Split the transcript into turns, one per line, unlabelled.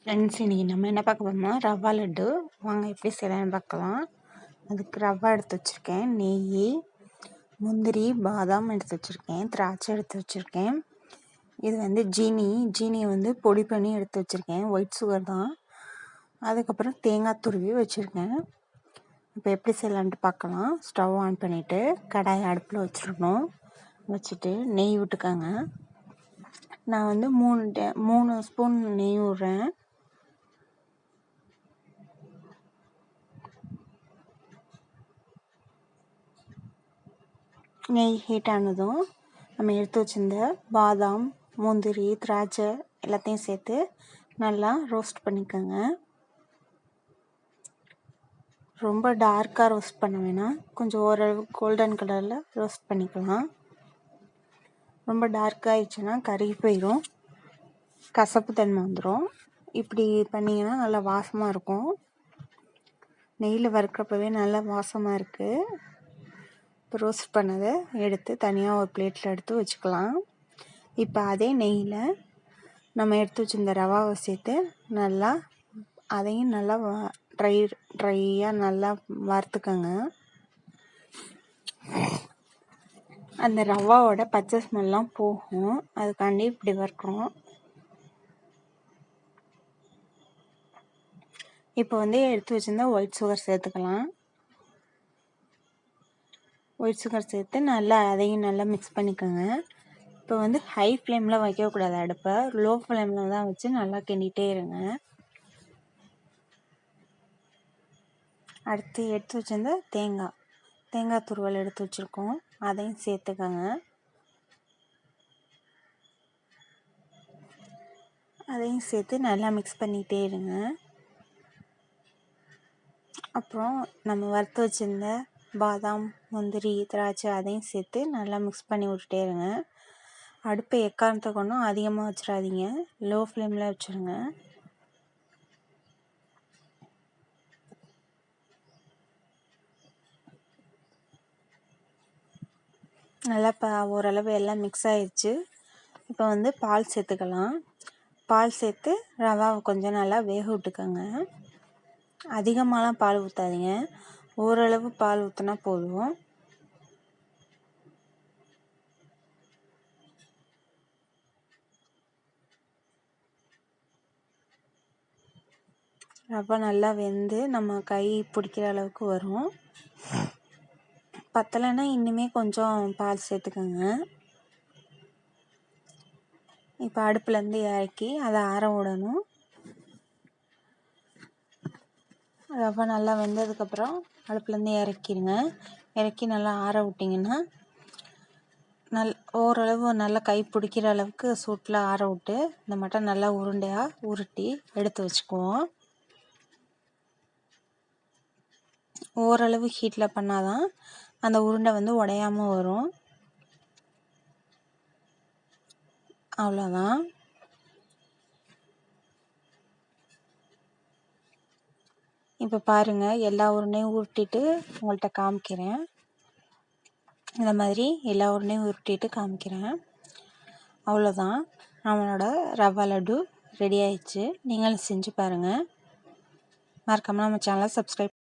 Friends, இன்றைக்கி நம்ம என்ன பார்க்க போகிறோம்னா ரவா லட்டு. வாங்க எப்படி செய்யலாம்னு பார்க்கலாம். அதுக்கு ரவா எடுத்து வச்சுருக்கேன், நெய், முந்திரி, பாதாம் எடுத்து வச்சுருக்கேன், திராட்சை எடுத்து வச்சுருக்கேன். இது வந்து ஜீனியை வந்து பொடி பண்ணி எடுத்து வச்சுருக்கேன், ஒயிட் சுகர் தான். அதுக்கப்புறம் தேங்காய் துருவி வச்சுருக்கேன். இப்போ எப்படி செய்யலான்ட்டு பார்க்கலாம். ஸ்டவ் ஆன் பண்ணிவிட்டு கடாயை அடுப்பில் வச்சுருக்கணும். வச்சுட்டு நெய் விட்டுக்கோங்க. நான் வந்து 3 ஸ்பூன் நெய் விட்றேன். நெய் ஹீட் ஆனதும் நம்ம எடுத்து வச்சிருந்த பாதாம், முந்திரி, திராட்சை எல்லாத்தையும் சேர்த்து நல்லா ரோஸ்ட் பண்ணிக்கோங்க. ரொம்ப டார்க்காக ரோஸ்ட் பண்ண வேணாம், கொஞ்சம் ஓரளவு கோல்டன் கலரில் ரோஸ்ட் பண்ணிக்கலாம். ரொம்ப டார்க்காகிடுச்சுன்னா கருகி போயிடும், கசப்பு தன்மை வந்துடும். இப்படி பண்ணிங்கன்னா நல்லா வாசமாக இருக்கும். நெய்யில் வறுக்கிறப்பவே நல்லா வாசமாக இருக்குது. இப்போ ரோஸ்ட் பண்ணதை எடுத்து தனியாக ஒரு பிளேட்டில் எடுத்து வச்சுக்கலாம். இப்போ அதே நெய்யில் நம்ம எடுத்து வச்சுருந்த ரவாவை சேர்த்து நல்லா அதையும் நல்லா ட்ரையாக நல்லா வறுத்துக்கோங்க. அந்த ரவாவோட பச்சை ஸ்மெல்லாம் போகும், அதுக்காண்டி இப்படி வறுக்கிறோம். இப்போ வந்து எடுத்து வச்சுருந்தா ஒயிட் சுகர் சேர்த்துக்கலாம். ஒயிட் சுகர் சேர்த்து நல்லா அதையும் நல்லா மிக்ஸ் பண்ணிக்கோங்க. இப்போ வந்து ஹை ஃப்ளேமில் வைக்கக்கூடாது அடுப்பை, லோ ஃப்ளேமில் தான் வச்சு நல்லா கிண்டிகிட்டே இருங்க. அடுத்து எடுத்து வச்சுருந்த தேங்காய் துருவல் எடுத்து வச்சுருக்கோம், அதையும் சேர்த்துக்கோங்க. அதையும் சேர்த்து நல்லா மிக்ஸ் பண்ணிகிட்டே இருங்க. அப்புறம் நம்ம வறுத்து வச்சுருந்த பாதாம், முந்திரி, திராட்சை அதையும் சேர்த்து நல்லா மிக்ஸ் பண்ணி விட்டுட்டே இருங்க. அடுப்பை எக்காரணத்தை கொண்டும் அதிகமாக வச்சிடாதீங்க, லோ ஃப்ளேமில் வச்சுருங்க. நல்லா ஓரளவு எல்லாம் மிக்ஸ் ஆயிடுச்சு. இப்போ வந்து பால் சேர்த்துக்கலாம். பால் சேர்த்து ரவாவை கொஞ்சம் நல்லா வேக விட்டுக்கோங்க. அதிகமாகலாம் பால் ஊற்றாதீங்க, ஓரளவு பால் ஊற்றினா போதும். ரவை நல்லா வெந்து நம்ம கை பிடிக்கிற அளவுக்கு வரும். பத்தலைன்னா இன்னுமே கொஞ்சம் பால் சேர்த்துக்கோங்க. இப்போ அடுப்புலேருந்து இறக்கி அதை ஆற விடணும். ரவை நல்லா வெந்ததுக்கப்புறம் அடுப்புலேருந்து இறக்கிடுங்க. இறக்கி நல்லா ஆற விட்டிங்கன்னா ஓரளவு நல்லா கை பிடிக்கிற அளவுக்கு சூட்டில் ஆற விட்டு இந்த மட்டும் நல்லா உருண்டையாக உருட்டி எடுத்து வச்சுக்குவோம். ஓரளவு ஹீட்டில் பண்ணாதான் அந்த உருண்டை வந்து உடையாமல் வரும். அவ்வளோதான். இப்போ பாருங்கள், எல்லா உருண்டையும் உருட்டிட்டு உங்கள்கிட்ட காமிக்கிறேன். இந்த மாதிரி எல்லா உருண்டையும் உருட்டிட்டு காமிக்கிறேன். அவ்வளோதான், நம்மளோட ரவா லட்டு ரெடி ஆயிடுச்சு. நீங்களும் செஞ்சு பாருங்கள். மறக்காமல் நம்ம சேனலை சப்ஸ்கிரைப்